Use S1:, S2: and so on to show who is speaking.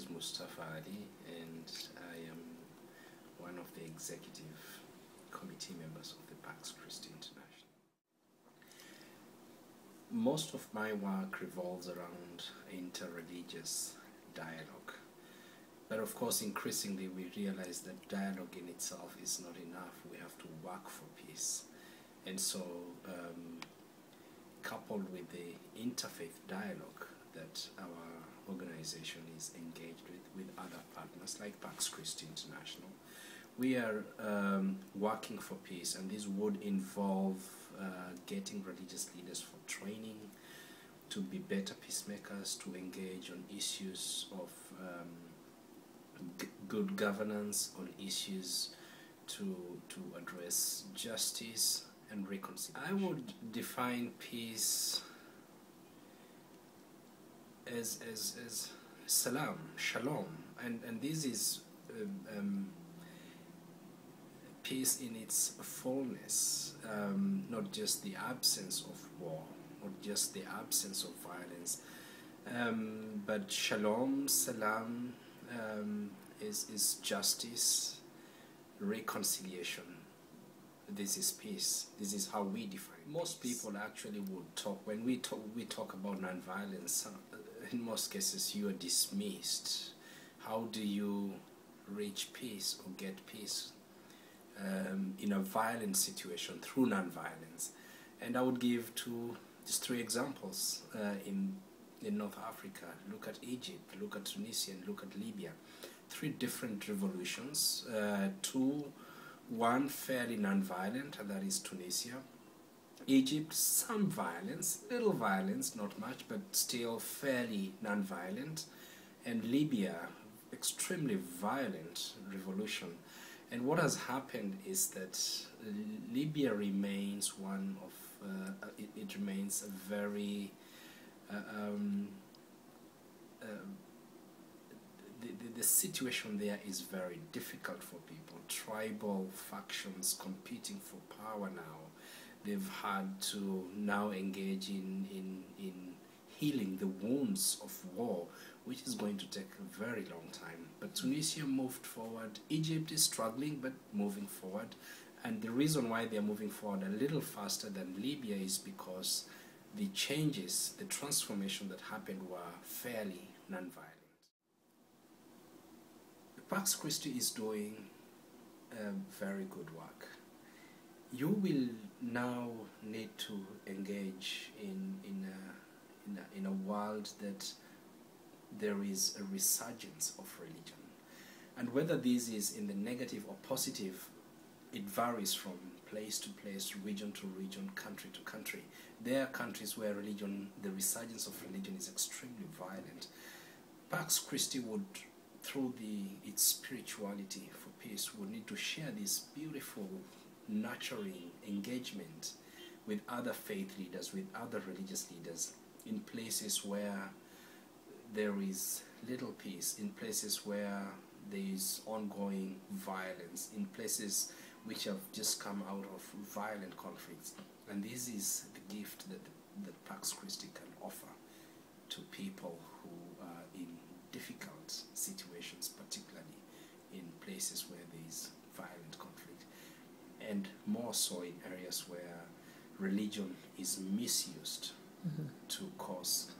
S1: is Mustafa Ali, and I am one of the executive committee members of the Christi International. Most of my work revolves around interreligious dialogue. But of course, increasingly, we realize that dialogue in itself is not enough. We have to work for peace. And so, coupled with the interfaith dialogue that our organization is engaged with other partners like Christi International, we are working for peace, and this would involve getting religious leaders for training to be better peacemakers, to engage on issues of good governance, on issues to address justice and reconciliation. I would define peace as salam, shalom, and this is peace in its fullness, not just the absence of war, not just the absence of violence, but shalom, salam, is justice, reconciliation. This is peace. This is how we define it. Most people actually would talk, when we talk about nonviolence, in most cases you are dismissed. How do you reach peace or get peace in a violent situation through nonviolence? And I would give just three examples in North Africa. Look at Egypt, look at Tunisia, and look at Libya. Three different revolutions, one fairly non-violent, and that is Tunisia. Egypt, some violence, little violence, not much, but still fairly non-violent. And Libya, extremely violent revolution. And what has happened is that Libya remains one of, it remains a very, the situation there is very difficult for people. Tribal factions competing for power now. They've had to now engage in healing the wounds of war, which is going to take a very long time. But Tunisia moved forward. Egypt is struggling but moving forward. And the reason why they're moving forward a little faster than Libya is because the changes, the transformation that happened were fairly non-violent. Christi is doing very good work. You will now need to engage in a world that there is a resurgence of religion. And whether this is in the negative or positive, it varies from place to place, region to region, country to country. There are countries where the resurgence of religion is extremely violent. Christi would, through its spirituality for peace, would need to share this beautiful, nurturing engagement with other faith leaders, with other religious leaders, in places where there is little peace, in places where there is ongoing violence, in places which have just come out of violent conflicts. And this is the gift that Christi can offer to people who are in difficult situations, particularly in places where there is violent conflict, and more so in areas where religion is misused to cause